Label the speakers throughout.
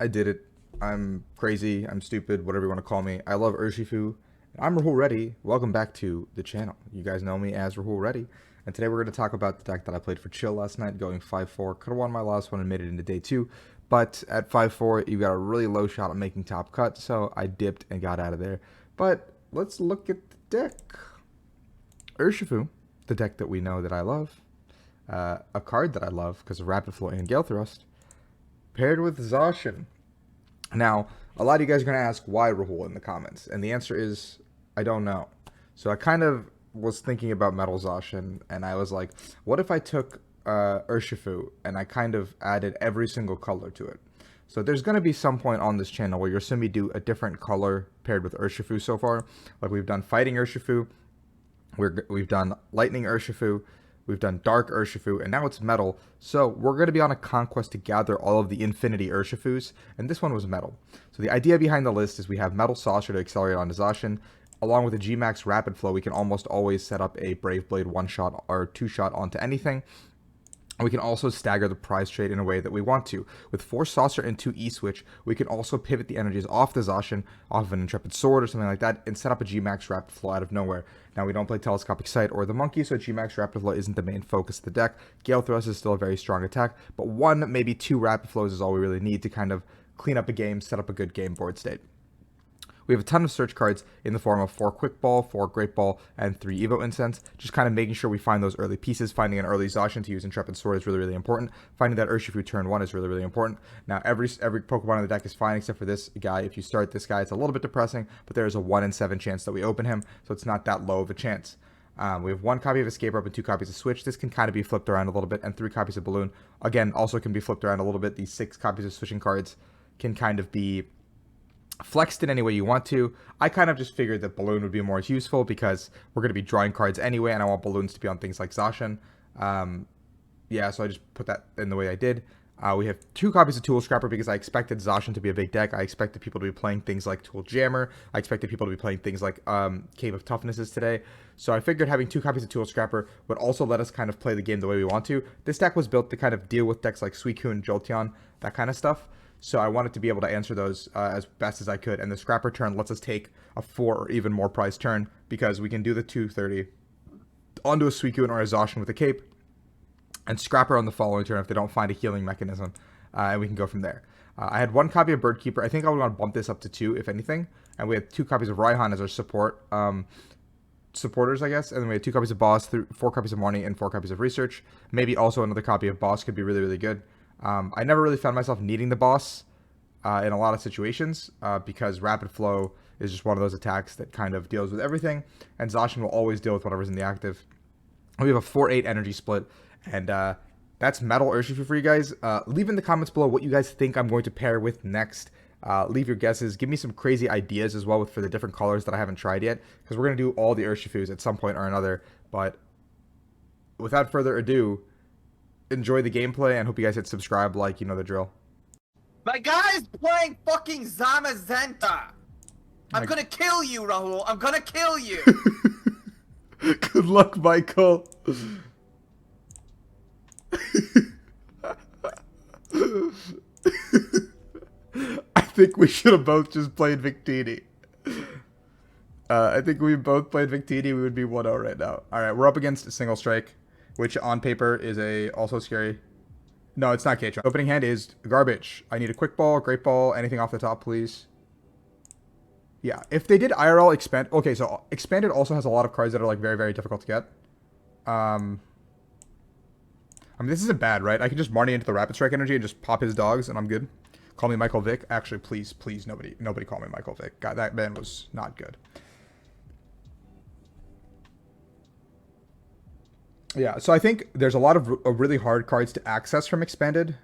Speaker 1: I did it. I'm crazy. I'm stupid. Whatever you want to call me. I love Urshifu. I'm Rahul Reddy. Welcome back to the channel. You guys know me as Rahul Reddy. And today we're going to talk about the deck that I played for chill last night, going 5-4. Could have won my last one and made it into day 2. But at 5-4, you got a really low shot at making top cut. So I dipped and got out of there. But let's look at the deck. Urshifu, the deck that we know that I love. A card that I love because of Rapid Flow and Gale Thrust. Paired with Zacian. Now, a lot of you guys are going to ask why Rahul in the comments. And the answer is, I don't know. So I kind of was thinking about Metal Zacian. And I was like, what if I took Urshifu and I kind of added every single color to it? So there's going to be some point on this channel where you'll see me do a different color paired with Urshifu so far. Like we've done Fighting Urshifu. We've done Lightning Urshifu. We've done Dark Urshifu, and now it's Metal. So we're going to be on a conquest to gather all of the Infinity Urshifus, and this one was Metal. So the idea behind the list is we have Metal Saucer to accelerate onto Zacian. Along with a GMAX Rapid Flow, we can almost always set up a Brave Blade 1-shot or 2-shot onto anything. We can also stagger the prize trade in a way that we want to. With 4 Saucer and 2 E-Switch, we can also pivot the energies off the Zacian, off of an Intrepid Sword or something like that, and set up a G-Max Rapid Flow out of nowhere. Now, we don't play Telescopic Sight or the Monkey, so G-Max Rapid Flow isn't the main focus of the deck. Gale Thrust is still a very strong attack, but 1, maybe 2 Rapid Flows is all we really need to kind of clean up a game, set up a good game board state. We have a ton of search cards in the form of 4 Quick Ball, 4 Great Ball, and 3 Evo Incense. Just kind of making sure we find those early pieces. Finding an early Zacian to use Intrepid Sword is really, really important. Finding that Urshifu turn 1 is really, really important. Now, every Pokemon in the deck is fine except for this guy. If you start this guy, it's a little bit depressing, but there is a 1 in 7 chance that we open him, so it's not that low of a chance. We have 1 copy of Escape Rope and 2 copies of Switch. This can kind of be flipped around a little bit, and 3 copies of Balloon. Again, also can be flipped around a little bit. These 6 copies of switching cards can kind of be flexed in any way you want to. I kind of just figured that Balloon would be more useful because we're going to be drawing cards anyway, and I want Balloons to be on things like Zacian. Yeah, so I just put that in the way I did. We have 2 copies of Tool Scrapper because I expected Zacian to be a big deck. I expected people to be playing things like Tool Jammer. I expected people to be playing things like Cave of Toughnesses today. So I figured having 2 copies of Tool Scrapper would also let us kind of play the game the way we want to. This deck was built to kind of deal with decks like Suicune, Jolteon, that kind of stuff. So I wanted to be able to answer those as best as I could. And the Scrapper turn lets us take a 4 or even more prize turn because we can do the 230 onto a Suicune or a Zacian with a cape and Scrapper on the following turn if they don't find a healing mechanism. And we can go from there. I had 1 copy of Bird Keeper. I think I would want to bump this up to 2 if anything. And we had 2 copies of Raihan as our supporters, I guess. And then we had 2 copies of Boss, 4 copies of Marnie, and 4 copies of Research. Maybe also another copy of Boss could be really, really good. I never really found myself needing the Boss in a lot of situations because Rapid Flow is just one of those attacks that kind of deals with everything, and Zacian will always deal with whatever's in the active. We have a 4-8 energy split, and that's Metal Urshifu for you guys. Leave in the comments below what you guys think I'm going to pair with next. Leave your guesses. Give me some crazy ideas as well for the different colors that I haven't tried yet, because we're going to do all the Urshifus at some point or another. But without further ado, enjoy the gameplay and hope you guys hit subscribe, like, you know the drill.
Speaker 2: My guy's playing fucking Zamazenta. I'm gonna kill you, Rahul. I'm gonna kill you.
Speaker 1: Good luck, Michael. I think we should have both just played Victini. I think we both played Victini. We would be 1-0 right now. All right, we're up against a Single Strike, which on paper is also scary. No, it's not K-Tron. Opening hand is garbage. I need a Quick Ball, Great Ball, anything off the top, please. Yeah, if they did IRL Expand... Okay, so Expanded also has a lot of cards that are, like, very, very difficult to get. I mean, this isn't bad, right? I can just Marnie into the Rapid Strike energy and just pop his dogs, and I'm good. Call me Michael Vick. Actually, please, please, nobody call me Michael Vick. God, that man was not good. Yeah, so I think there's a lot of really hard cards to access from Expanded.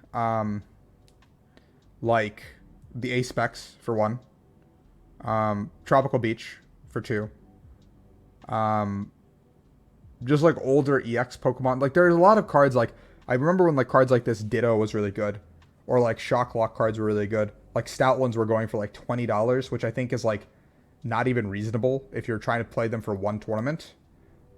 Speaker 1: Like the A-Specs for 1. Tropical Beach for 2. Just like older EX Pokemon. Like there's a lot of cards like, I remember when like cards like this Ditto was really good. Or like Shock Lock cards were really good. Like Stout ones were going for like $20, which I think is like not even reasonable if you're trying to play them for 1 tournament.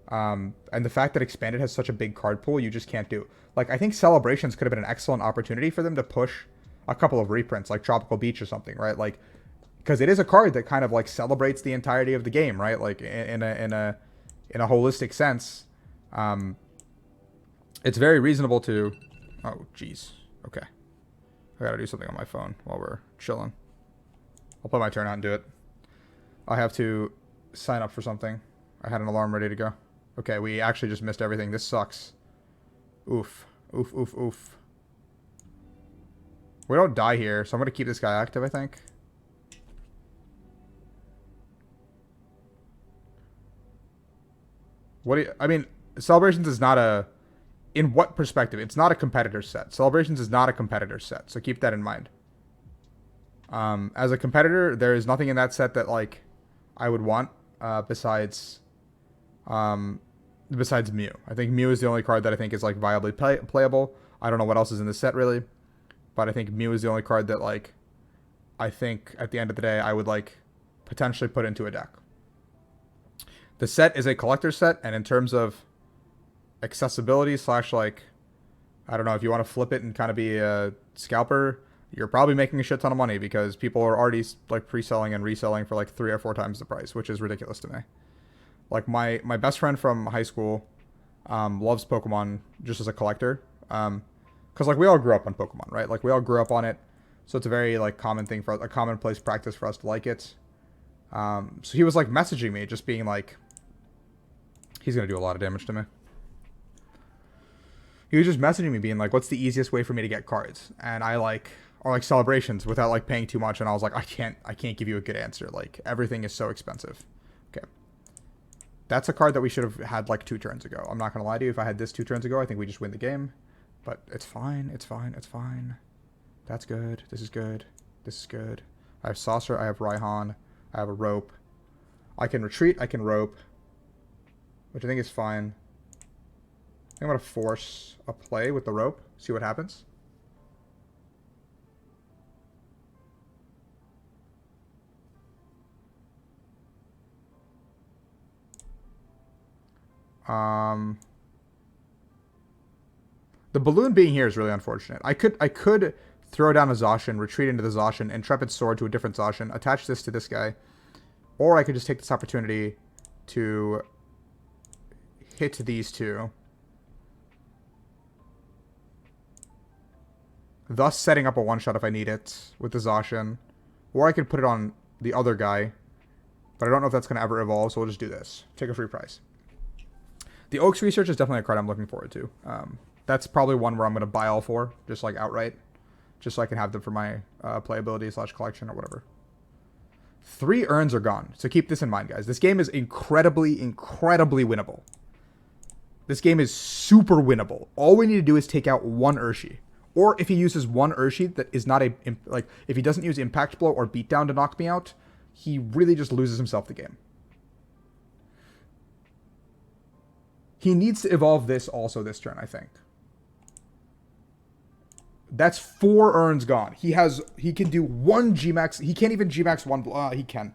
Speaker 1: And the fact that Expanded has such a big card pool, you just can't do. Like, I think Celebrations could have been an excellent opportunity for them to push a couple of reprints, like Tropical Beach or something, right? Like, because it is a card that kind of like celebrates the entirety of the game, right? Like in a holistic sense, it's very reasonable to. Oh, jeez. Okay, I gotta do something on my phone while we're chilling. I'll put my turn out and do it. I have to sign up for something. I had an alarm ready to go. Okay, we actually just missed everything. This sucks. Oof. Oof, oof, oof. We don't die here, so I'm going to keep this guy active, I think. What do you... I mean, Celebrations is not a... In what perspective? It's not a competitor set. Celebrations is not a competitor set, so keep that in mind. As a competitor, there is nothing in that set that, like, I would want besides Mew. I think Mew is the only card that I think is, like, viably playable. I don't know what else is in the set, really. But I think Mew is the only card that, like, I think at the end of the day I would, like, potentially put into a deck. The set is a collector set, and in terms of accessibility / like, I don't know, if you want to flip it and kind of be a scalper, you're probably making a shit ton of money because people are already, like, pre-selling and reselling for, like, 3 or 4 times the price, which is ridiculous to me. Like, my best friend from high school loves Pokemon just as a collector. Because, like, we all grew up on Pokemon, right? Like, we all grew up on it. So it's a very, like, common thing for us, a commonplace practice for us to like it. So he was, like, messaging me, just being like, he's going to do a lot of damage to me. He was just messaging me being like, what's the easiest way for me to get cards? And I, like, or, like, Celebrations without, like, paying too much. And I was like, I can't give you a good answer. Like, everything is so expensive. Okay. That's a card that we should have had, like, 2 turns ago. I'm not going to lie to you. If I had this 2 turns ago, I think we just win the game. But it's fine, it's fine, it's fine. That's good, this is good, this is good. I have Saucer, I have Raihan, I have a Rope. I can retreat, I can Rope, which I think is fine. I think I'm going to force a play with the Rope, see what happens. The balloon being here is really unfortunate. I could throw down a Zacian, retreat into the Zacian, Intrepid Sword to a different Zacian, attach this to this guy. Or I could just take this opportunity to hit these two. Thus setting up a one-shot if I need it with the Zacian. Or I could put it on the other guy. But I don't know if that's going to ever evolve, so we'll just do this. Take a free prize. The Oaks Research is definitely a card I'm looking forward to. That's probably one where I'm going to buy all 4, just like outright. Just so I can have them for my playability / collection or whatever. 3 urns are gone, so keep this in mind, guys. This game is incredibly, incredibly winnable. This game is super winnable. All we need to do is take out 1 Urshi. Or if he uses 1 Urshi that is not a... Like, if he doesn't use Impact Blow or Beatdown to knock me out, he really just loses himself the game. He needs to evolve this also this turn, I think. That's 4 urns gone. He can do 1 Gmax. He can't even Gmax 1. He can.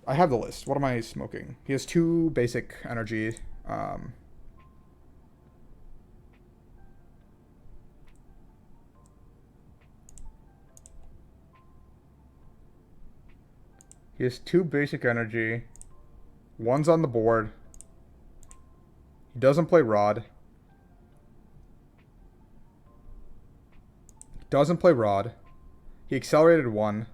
Speaker 1: I have the list. What am I smoking? He has 2 basic energy. He has 2 basic energy. 1's on the board. He doesn't play Rod. Doesn't play Rod. He accelerated 1.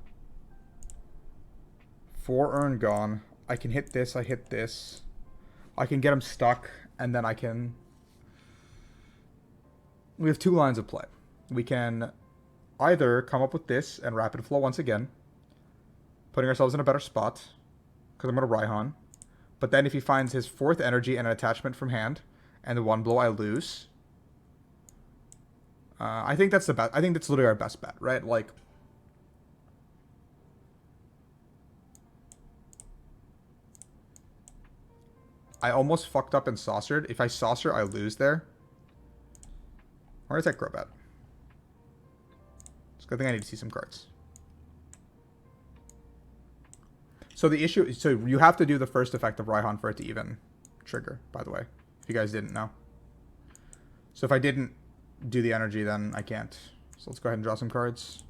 Speaker 1: 4 urn gone. I can hit this. I hit this. I can get him stuck. And then I can... We have 2 lines of play. We can either come up with this and Rapid Flow once again. Putting ourselves in a better spot. Because I'm going to Raihan. But then if he finds his 4th energy and an attachment from hand. And the 1 blow, I lose. I think that's the best. I think that's literally our best bet, right? Like, I almost fucked up and saucered. If I saucer, I lose there. I'm gonna take Crobat. It's a good thing I need to see some cards. So the issue, so you have to do the first effect of Raihan for it to even trigger, by the way, if you guys didn't know. So if I didn't do the energy, then I can't So let's go ahead and draw some cards.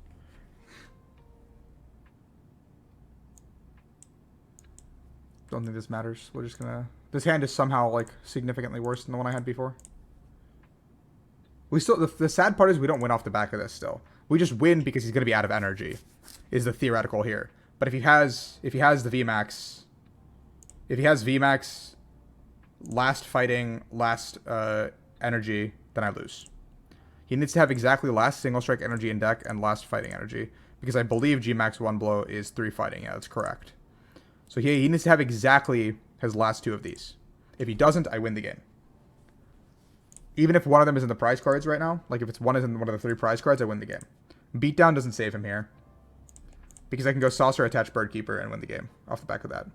Speaker 1: Don't think this matters. We're just gonna... This hand is somehow, like, significantly worse than the one I had before. We still... The sad part is we don't win off the back of this still. We just win because he's gonna be out of energy, is the theoretical here. But if he has the VMAX... If he has VMAX, last fighting, last energy, then I lose. He needs to have exactly last single strike energy in deck and last fighting energy. Because I believe Gmax 1 blow is 3 fighting. Yeah, that's correct. So he needs to have exactly his last 2 of these. If he doesn't, I win the game. Even if one of them is in the prize cards right now, like if it's one is in one of the 3 prize cards, I win the game. Beatdown doesn't save him here. Because I can go Saucer, attach Bird Keeper, and win the game off the back of that.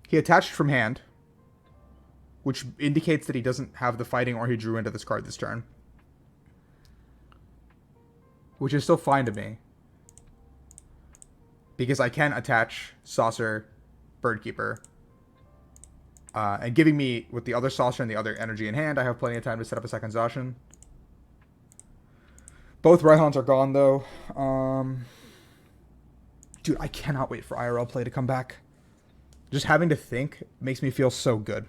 Speaker 1: He attached from hand, which indicates that he doesn't have the fighting or he drew into this card this turn. Which is still fine to me. Because I can attach Saucer, Bird Keeper. And giving me, with the other Saucer and the other energy in hand, I have plenty of time to set up a second Zacian. Both Raihans are gone, though. Dude, I cannot wait for IRL play to come back. Just having to think makes me feel so good.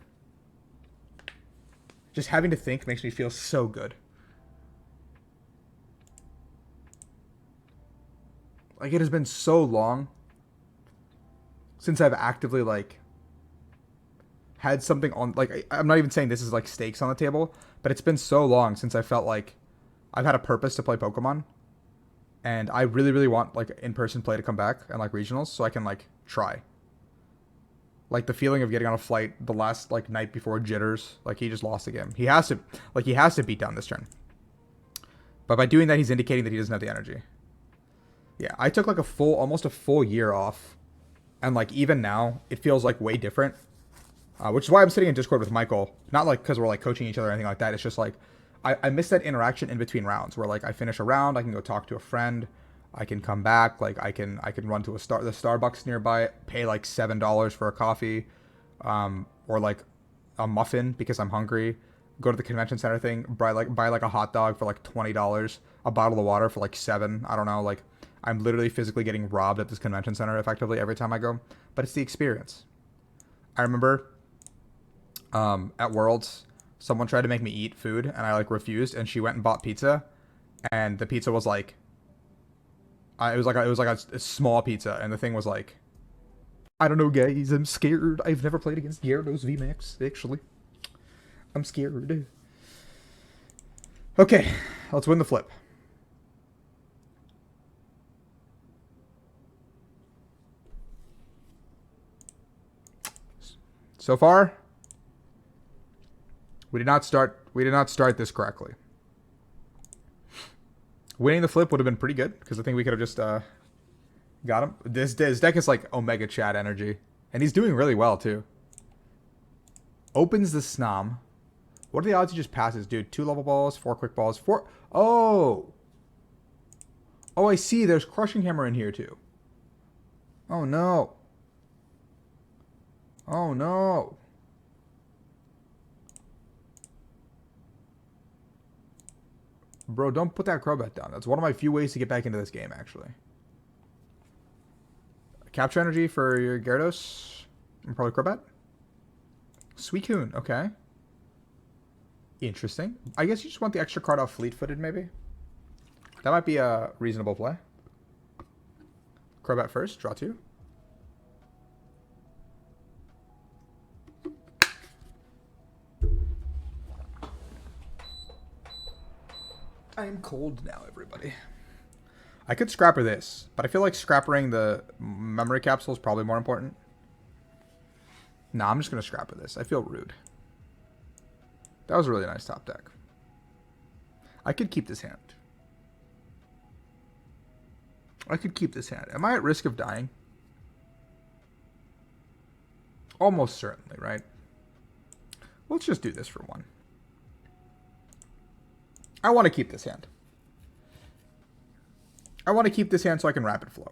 Speaker 1: Just having to think makes me feel so good. Like, it has been so long since I've actively, like, had something on... Like, I'm not even saying this is, like, stakes on the table, but it's been so long since I felt like I've had a purpose to play Pokemon. And I really, really want, like, in-person play to come back and, like, regionals so I can, like, try. Like, the feeling of getting on a flight the last, like, night before jitters. Like, he just lost the game. He has to beat down this turn. But by doing that, he's indicating that he doesn't have the energy. Yeah, I took, like, almost a full year off. And, like, even now, it feels, like, way different. Which is why I'm sitting in Discord with Michael. Not, like, because we're, like, coaching each other or anything like that. It's just, like, I miss that interaction in between rounds. Where, like, I finish a round, I can go talk to a friend. I can come back, like, I can run to the Starbucks nearby, pay, like, $7 for a coffee, or, like, a muffin because I'm hungry, go to the convention center thing, buy like, a hot dog for, like, $20, a bottle of water for, like, $7, I don't know, like, I'm literally physically getting robbed at this convention center, effectively, every time I go, but it's the experience. I remember, at Worlds, someone tried to make me eat food, and I, like, refused, and she went and bought pizza, and the pizza was, like, it was like a small pizza, and the thing was like, I don't know, guys. I'm scared. I've never played against Gyarados VMAX, actually. I'm scared. Okay, let's win the flip. So far, we did not start this correctly. Winning the flip would have been pretty good, because I think we could have just got him. This deck is like Omega Chad energy. And he's doing really well, too. Opens the Snom. What are the odds he just passes? Dude, 2 level balls, 4 quick balls, 4... Oh! Oh, I see. There's Crushing Hammer in here, too. Oh, no. Oh, no. Bro, don't put that Crobat down. That's one of my few ways to get back into this game, actually. Capture energy for your Gyarados. And probably Crobat. Suicune, okay. Interesting. I guess you just want the extra card off Fleet-Footed, maybe? That might be a reasonable play. Crobat first, draw 2. I am cold now, everybody. I could scrapper this, but I feel like scrappering the memory capsule is probably more important. Nah, I'm just going to scrapper this. I feel rude. That was a really nice top deck. I could keep this hand. I could keep this hand. Am I at risk of dying? Almost certainly, right? Let's just do this for 1. I want to keep this hand. I want to keep this hand so I can rapid flow.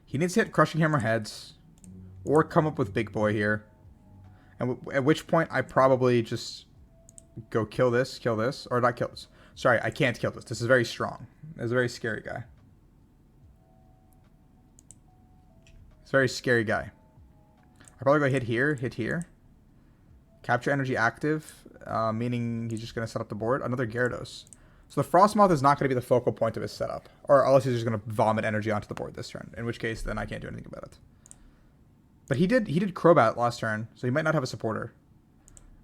Speaker 1: He needs to hit Crushing Hammer heads or come up with Big Boy here. And at which point I probably just go kill this, or not kill this. Sorry, I can't kill this. This is very strong. It's a very scary guy. It's a very scary guy. I probably go hit here. Capture energy active, meaning he's just going to set up the board. Another Gyarados. So the Frostmoth is not going to be the focal point of his setup. Or unless he's just going to vomit energy onto the board this turn. In which case, then I can't do anything about it. But he did Crobat last turn, so he might not have a supporter.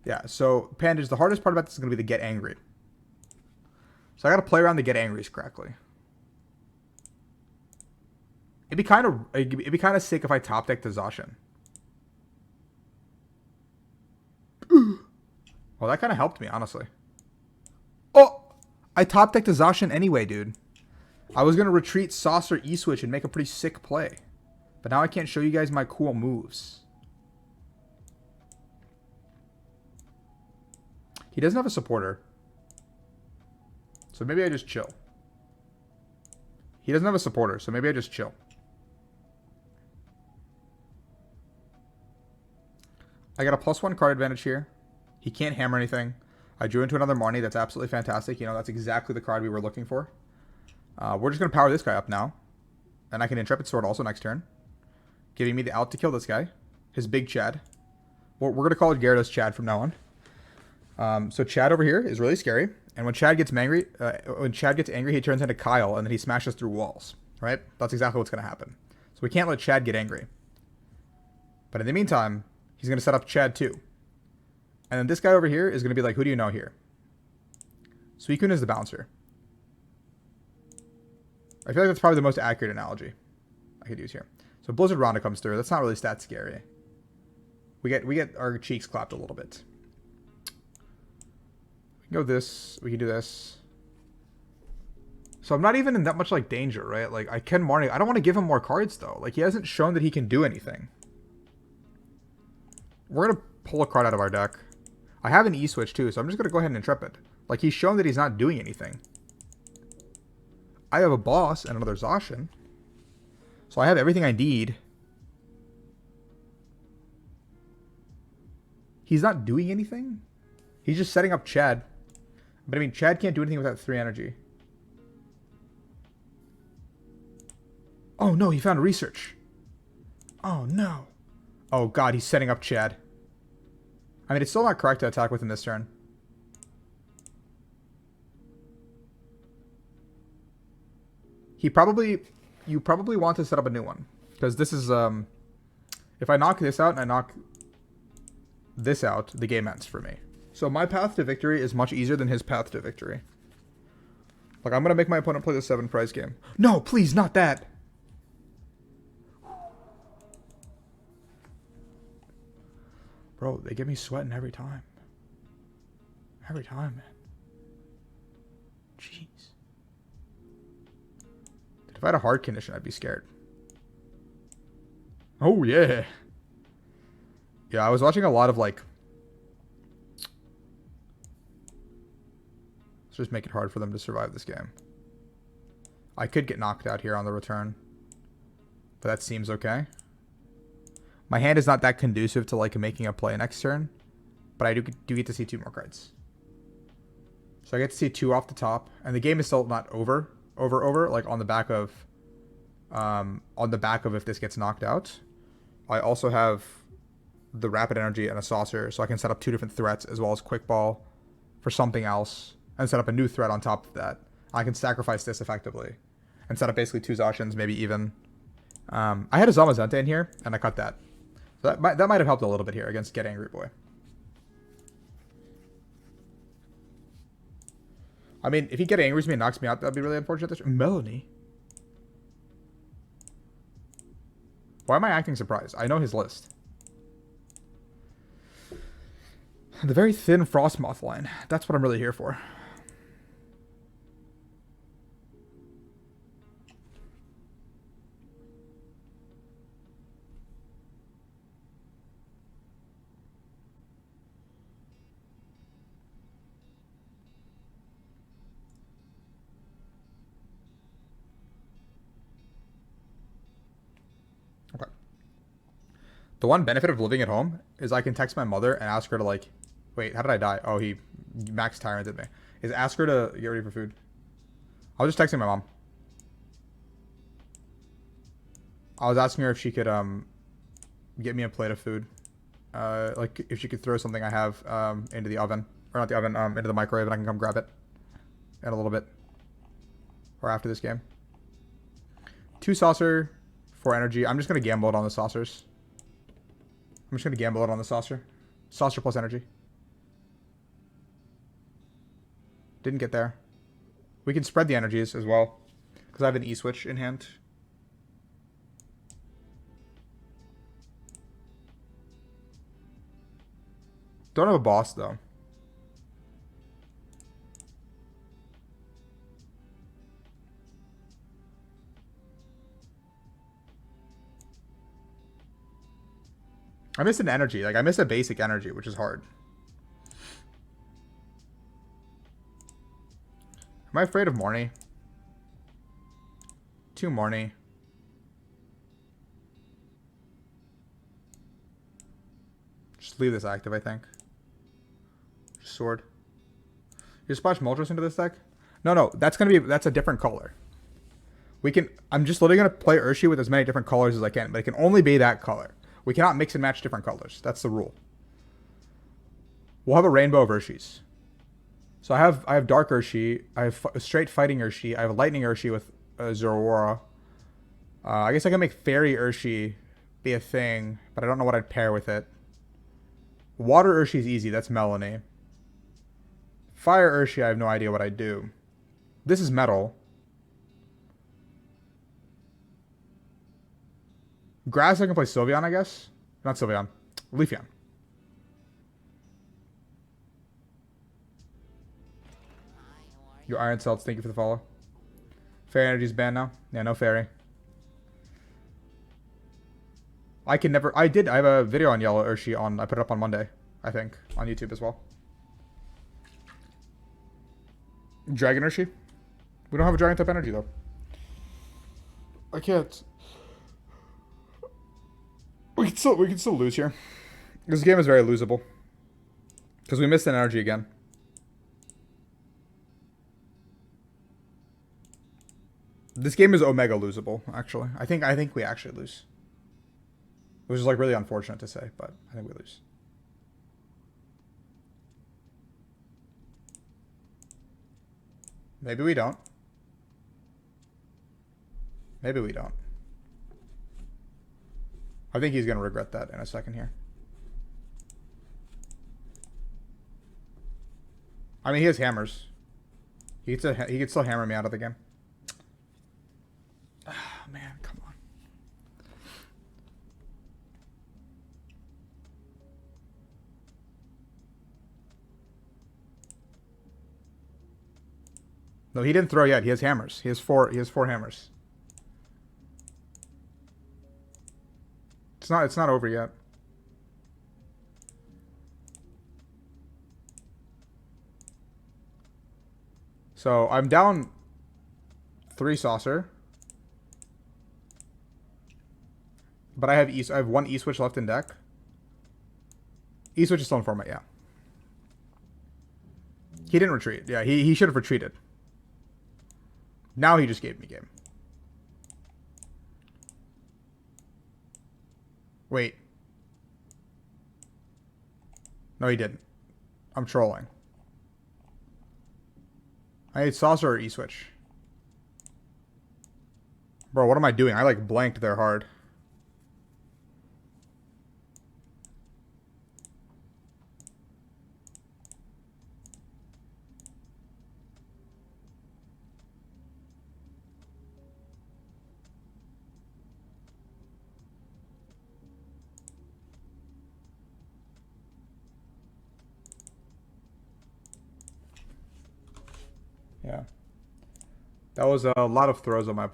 Speaker 1: Yeah, so Pandas, the hardest part about this is going to be the Get Angry. So I got to play around the Get Angries correctly. It'd be kind of sick if I top deck the Zacian. Well, that kind of helped me, honestly. Oh! I top decked the Zacian anyway, dude. I was going to retreat Saucer E-Switch and make a pretty sick play. But now I can't show you guys my cool moves. He doesn't have a supporter. So maybe I just chill. He doesn't have a supporter, so maybe I just chill. I got a +1 card advantage here. He can't hammer anything. I drew into another Marnie. That's absolutely fantastic. You know, that's exactly the card we were looking for. We're just going to power this guy up now. And I can Intrepid Sword also next turn. Giving me the out to kill this guy. His big Chad. We're going to call it Gyarados Chad from now on. So Chad over here is really scary. And when Chad gets angry, he turns into Kyle, and then he smashes through walls. Right? That's exactly what's going to happen. So we can't let Chad get angry. But in the meantime, he's going to set up Chad too. And then this guy over here is going to be like, who do you know here? Suicune is the bouncer. I feel like that's probably the most accurate analogy I could use here. So Blizzard Ronda comes through. That's not really stat scary. We get our cheeks clapped a little bit. We can go this. We can do this. So I'm not even in that much like danger, right? Like I can Marnie. I don't want to give him more cards though. Like he hasn't shown that he can do anything. We're gonna pull a card out of our deck. I have an E-Switch too, so I'm just gonna go ahead and Intrepid. Like he's shown that he's not doing anything. I have a boss and another Zacian. So I have everything I need. He's not doing anything? He's just setting up Chad. But I mean, Chad can't do anything without 3 energy. Oh no, he found research. Oh no. Oh god, he's setting up Chad. I mean, it's still not correct to attack with him this turn. You probably want to set up a new one. Because this is, if I knock this out and I knock this out, the game ends for me. So my path to victory is much easier than his path to victory. Like, I'm going to make my opponent play the 7 prize game. No, please, not that! Bro, they get me sweating every time. Every time, man. Jeez. Dude, if I had a hard condition, I'd be scared. Oh, yeah. Yeah, I was watching a lot of, like... Let's just make it hard for them to survive this game. I could get knocked out here on the return. But that seems okay. My hand is not that conducive to like making a play next turn, but I do get to see 2 more cards. So I get to see 2 off the top, and the game is still not over. Like on the back of if this gets knocked out. I also have the Rapid Energy and a Saucer, so I can set up 2 different threats as well as Quick Ball for something else, and set up a new threat on top of that. I can sacrifice this effectively, and set up basically 2 Zacians, maybe even. I had a Zamazenta in here, and I cut that. So that might have helped a little bit here against Get Angry Boy. I mean, if he Get Angry with me and knocks me out, that'd be really unfortunate. Melanie. Why am I acting surprised? I know his list. The very thin Frostmoth line. That's what I'm really here for. Okay. The one benefit of living at home is I can text my mother and ask her to like, wait, how did I die? Oh, he max tyranted me. Is ask her to get ready for food. I was just texting my mom. I was asking her if she could get me a plate of food. Like if she could throw something I have into the oven, or not the oven, into the microwave, and I can come grab it in a little bit, or after this game. 2 saucer, 4 energy. I'm just gonna gamble it on the saucers. I'm just gonna gamble it on the saucer. Saucer plus energy. Didn't get there. We can spread the energies as well, because I have an E-switch in hand. Don't have a boss, though. I miss an energy. Like, I miss a basic energy, which is hard. Am I afraid of Marnie? 2 Marnie. Just leave this active, I think. Sword. You splash Moltres into this deck? No, that's a different color. I'm just literally gonna play Urshifu with as many different colors as I can, but it can only be that color. We cannot mix and match different colors. That's the rule. We'll have a rainbow of Urshis. So I have Dark Urshi, I have Straight Fighting Urshi, I have Lightning Urshi with Zoroark. I guess I can make Fairy Urshi be a thing, but I don't know what I'd pair with it. Water Urshi is easy, that's Melanie. Fire Urshi, I have no idea what I'd do. This is Metal. Grass, I can play Sylveon, I guess. Not Sylveon. Leafeon. Your Iron Celts, thank you for the follow. Fairy Energy's banned now. Yeah, no Fairy. I can never... I have a video on Yellow Urshi on... I put it up on Monday, I think. On YouTube as well. Dragon Urshi? We don't have a Dragon type energy, though. I can't... We can still lose here. This game is very losable. Because we missed an energy again. This game is Omega losable, actually. I think we actually lose. Which is like really unfortunate to say, but I think we lose. Maybe we don't. Maybe we don't. I think he's going to regret that in a second here. I mean, he has hammers. He could still hammer me out of the game. Ah, man, come on. No, he didn't throw yet. He has hammers. He has four hammers. It's not over yet. So I'm down 3 saucer. But I have 1 E-switch left in deck. E-switch is still in format, yeah. He didn't retreat. Yeah, he should have retreated. Now he just gave me game. Wait. No, he didn't. I'm trolling. I need saucer or E-switch. Bro, what am I doing? I like blanked there hard. Yeah. That was a lot of throws on my...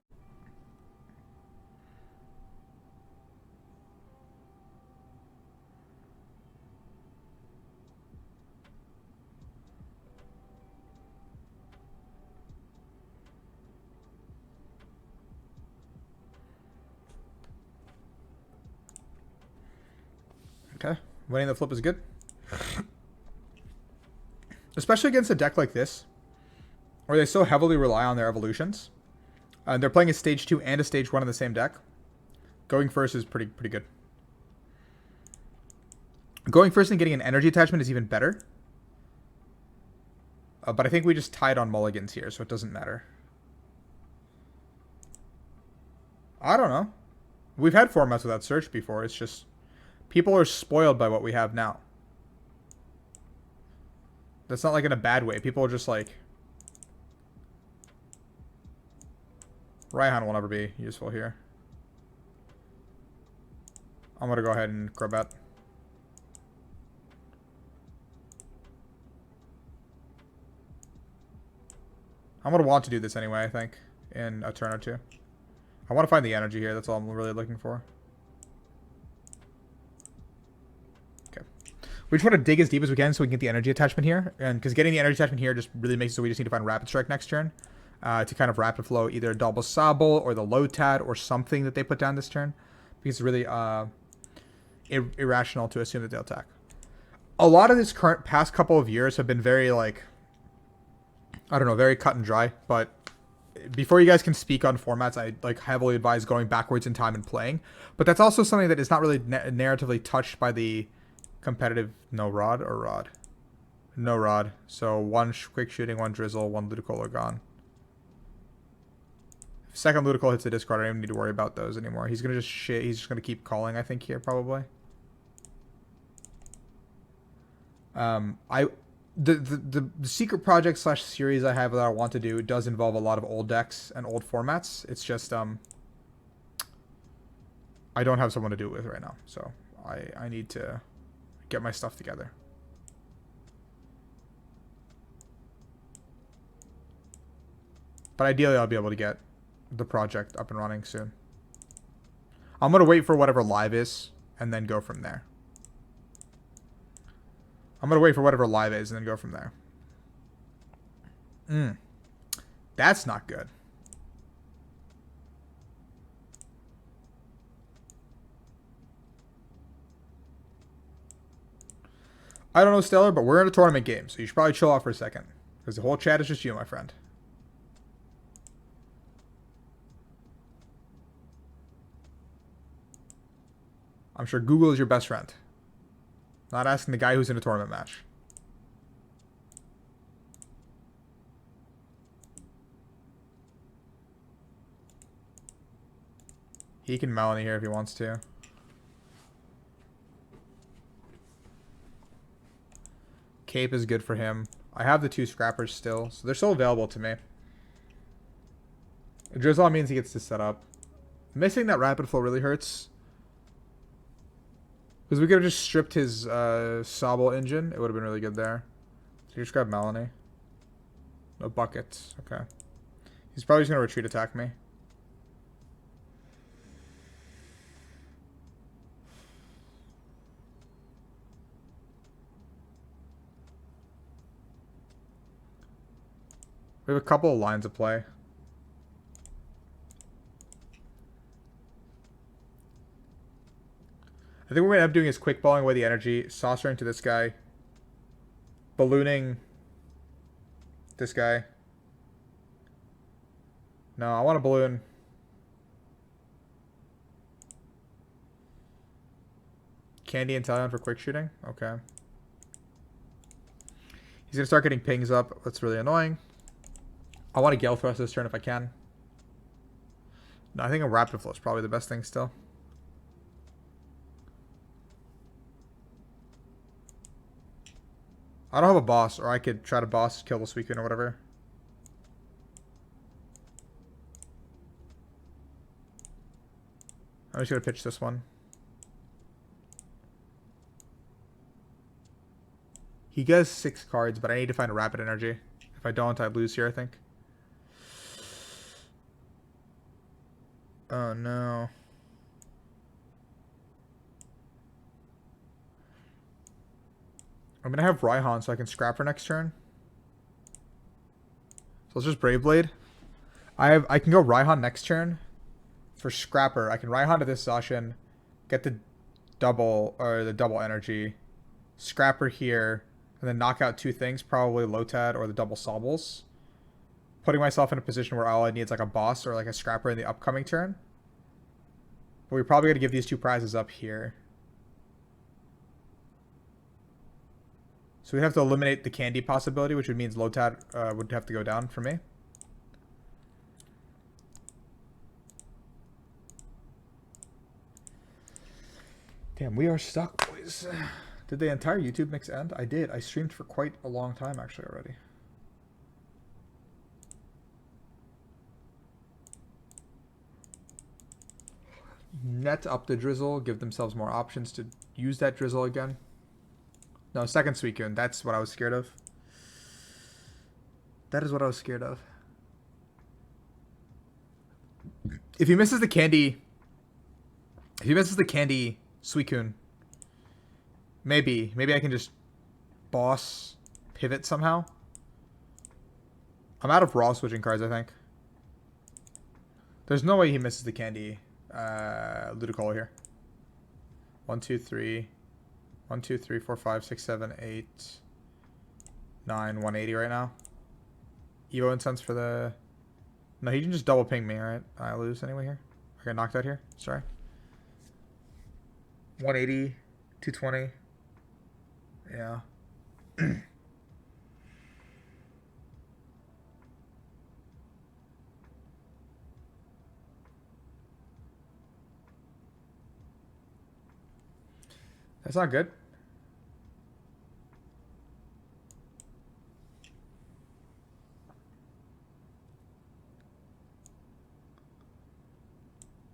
Speaker 1: Okay. Winning the flip is good. Especially against a deck like this, where they so heavily rely on their evolutions. They're playing a stage 2 and a stage 1 in the same deck. Going first is pretty good. Going first and getting an energy attachment is even better. But I think we just tied on mulligans here, so it doesn't matter. I don't know. We've had formats without search before. It's just people are spoiled by what we have now. That's not like in a bad way. People are just like... Raihan will never be useful here. I'm going to go ahead and Crobat. I'm going to want to do this anyway, I think, in a turn or two. I want to find the energy here. That's all I'm really looking for. Okay. We just want to dig as deep as we can so we can get the energy attachment here. And because getting the energy attachment here just really makes it so we just need to find Rapid Strike next turn. To kind of rapid flow either a double Sobble or the Lotad or something that they put down this turn. Because it's really irrational to assume that they'll attack. A lot of this past couple of years have been very like... I don't know, very cut and dry. But before you guys can speak on formats, I like heavily advise going backwards in time and playing. But that's also something that is not really narratively touched by the competitive... No Rod or Rod? No Rod. So one quick shooting, one drizzle, one Ludicolo gone. If second Ludicolo hits the discard, I don't even need to worry about those anymore. He's gonna just shit. He's just gonna keep calling, I think, here probably. The secret project / series I have that I want to do does involve a lot of old decks and old formats. It's just I don't have someone to do it with right now, so I need to get my stuff together. But ideally, I'll be able to get the project up and running soon. I'm gonna wait for whatever live is and then go from there. I'm going to wait for whatever live is and then go from there. That's not good. I don't know, Stellar, but we're in a tournament game, so you should probably chill out for a second. Because the whole chat is just you, my friend. I'm sure Google is your best friend. Not asking the guy who's in a tournament match. He can Melanie here if he wants to. Cape is good for him. I have the 2 scrappers still, so they're still available to me. Drizzle means he gets to set up. Missing that rapid flow really hurts. Because we could have just stripped his Sobble engine. It would have been really good there. So you just grab Melanie. No buckets. Okay. He's probably just going to retreat attack me. We have a couple of lines of play. I think what we're going to end up doing is quick balling away the energy, saucering to this guy, ballooning this guy. No, I want to balloon. Candy and Talion for quick shooting? Okay. He's going to start getting pings up. That's really annoying. I want to Gale Thrust this turn if I can. No, I think a Rapid Flow is probably the best thing still. I don't have a boss, or I could try to boss, kill the Suicune or whatever. I'm just going to pitch this one. He gets 6 cards, but I need to find a Rapid Energy. If I don't, I lose here, I think. Oh, no. I'm going to have Raihan so I can scrap her next turn. So let's just Brave Blade. I can go Raihan next turn for Scrapper. I can Raihan to this Zacian, get the the double energy. Scrapper here, and then knock out 2 things, probably Lotad or the double Sobbles. Putting myself in a position where all I need is like a boss or like a Scrapper in the upcoming turn. But we're probably going to give these 2 prizes up here. So we have to eliminate the candy possibility, which would mean Lotad would have to go down for me. Damn, we are stuck, boys. Did the entire YouTube mix end? I did. I streamed for quite a long time, actually, already. Net up the drizzle. Give themselves more options to use that drizzle again. No, second Suicune. That's what I was scared of. That is what I was scared of. If he misses the candy... If he misses the candy Suicune... Maybe I can just boss pivot somehow. I'm out of raw switching cards, I think. There's no way he misses the candy Ludicolo here. 1, 2, 3. 1, 2, 3, 4, 5, 6, 7, 8, 9, 180 right now. Evo Incense for the... No, he can just double ping me, right? I lose anyway here. I got knocked out here. Sorry. 180, 220. Yeah. That's not good.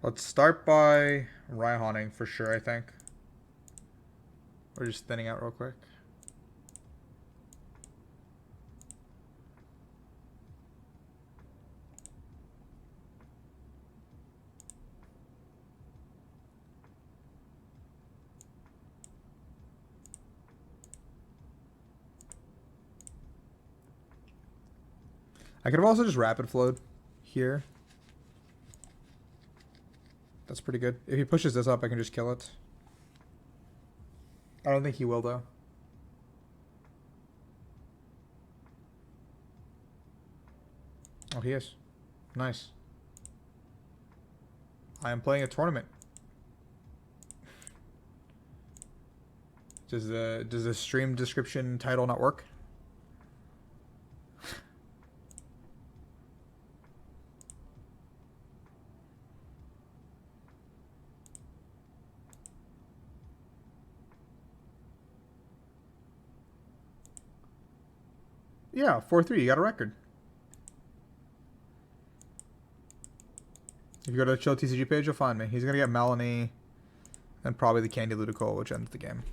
Speaker 1: Let's start by Raihaning for sure, I think. Or just thinning out real quick. I could have also just rapid flowed here. That's pretty good. If he pushes this up, I can just kill it. I don't think he will, though. Oh, he is. Nice. I am playing a tournament. Does the stream description title not work? Yeah, 4-3. You got a record. If you go to the Chill TCG page, you'll find me. He's going to get Melanie and probably the Candy Ludicolo, which ends the game.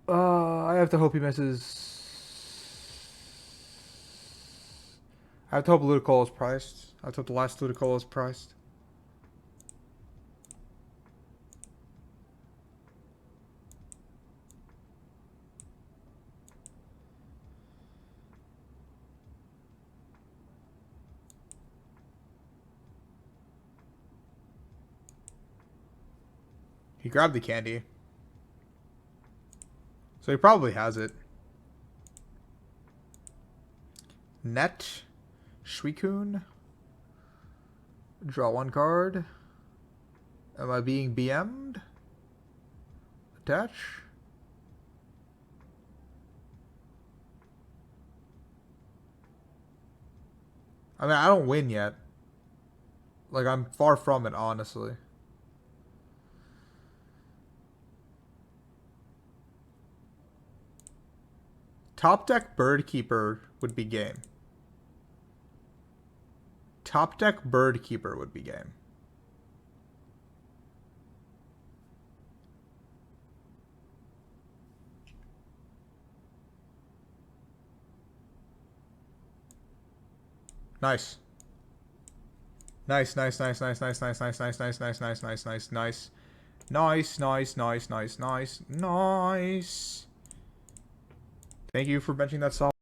Speaker 1: I have to hope he misses. I have to hope Ludicolo is priced. I have to hope the last Ludicolo is priced. He grabbed the candy. So he probably has it. Net. Suicune. Draw 1 card. Am I being BM'd? Attach. I mean, I don't win yet. Like, I'm far from it, honestly. Top deck Bird Keeper would be game. Top deck Bird Keeper would be game. Nice. Nice, nice, nice, nice, nice, nice, nice, nice, nice, nice, nice, nice, nice, nice. Nice, nice, nice, nice, nice, nice. Thank you for benching that solid.